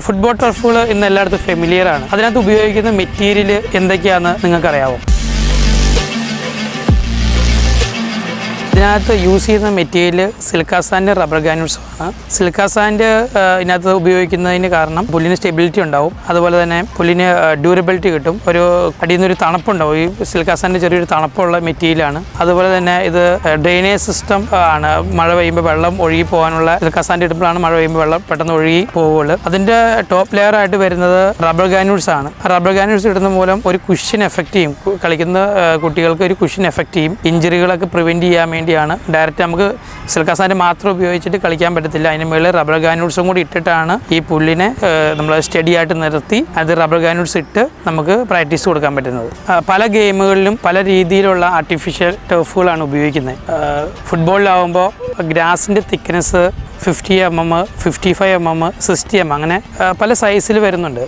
Football ടർഫുകൾ ഇന്ന് എല്ലായിടത്തും ഫെമിലിയറാണ്. അതിനകത്ത് ഉപയോഗിക്കുന്ന മെറ്റീരിയൽ എന്തൊക്കെയാണെന്ന് നിങ്ങൾക്കറിയാമോ? ഇതിനകത്ത് യൂസ് ചെയ്യുന്ന മെറ്റീരിയൽ സിൽക്കാസാൻ്റെ റബ്ബർ ഗ്രാനുൾസാണ്. സിൽക്കാസാൻ്റെ ഇതിനകത്ത് ഉപയോഗിക്കുന്നതിന് കാരണം പുല്ലിന് സ്റ്റെബിലിറ്റി ഉണ്ടാവും, അതുപോലെ തന്നെ പുല്ലിന് ഡ്യൂറബിലിറ്റി കിട്ടും. ഒരു അടിയിൽ നിന്നൊരു തണുപ്പുണ്ടാവും. ഈ സിൽക്കാസാൻ്റെ ചെറിയൊരു തണുപ്പുള്ള മെറ്റീരിയലാണ്. അതുപോലെ തന്നെ ഇത് ഡ്രെയിനേജ് സിസ്റ്റം ആണ്. മഴ പെയ്യുമ്പോൾ വെള്ളം ഒഴുകി പോകാനുള്ള സിൽക്കാസാൻ്റെ ഇടുമ്പോഴാണ് മഴ പെയ്യുമ്പോൾ വെള്ളം പെട്ടെന്ന് ഒഴുകി പോവുകയുള്ളൂ. അതിൻ്റെ ടോപ്പ് ലെയർ ആയിട്ട് വരുന്നത് റബ്ബർ ഗ്രാനുൾസ് ആണ്. റബ്ബർ ഗ്രാനുൾസ് ഇടുന്ന മൂലം ഒരു കുഷൻ എഫക്റ്റ് ചെയ്യും. കളിക്കുന്ന കുട്ടികൾക്ക് ഒരു കുഷൻ എഫക്റ്റ് ചെയ്യും. ഇഞ്ചുറികളൊക്കെ പ്രിവെൻറ്റ് ചെയ്യാൻ വേണ്ടിയാണ്. ഡയറക്റ്റ് നമുക്ക് സിൽക്കാസാൻ്റെ മാത്രം ഉപയോഗിച്ചിട്ട് കളിക്കാൻ പറ്റത്തില്ല. അതിന് മുകളിൽ റബ്ബർ ഗ്രാനുൾസും കൂടി ഇട്ടിട്ടാണ് ഈ പുല്ലിനെ നമ്മൾ സ്റ്റഡി ആയിട്ട് നിർത്തി അത് റബ്ബർ ഗ്രാനുൾസ് ഇട്ട് നമുക്ക് പ്രാക്ടീസ് കൊടുക്കാൻ പറ്റുന്നത്. പല ഗെയിമുകളിലും പല രീതിയിലുള്ള ആർട്ടിഫിഷ്യൽ ടർഫുകളാണ് ഉപയോഗിക്കുന്നത്. ഫുട്ബോളിലാവുമ്പോൾ ഗ്രാസിൻ്റെ തിക്നെസ് 50 mm, 55 mm, 60 mm അങ്ങനെ പല സൈസിൽ വരുന്നുണ്ട്.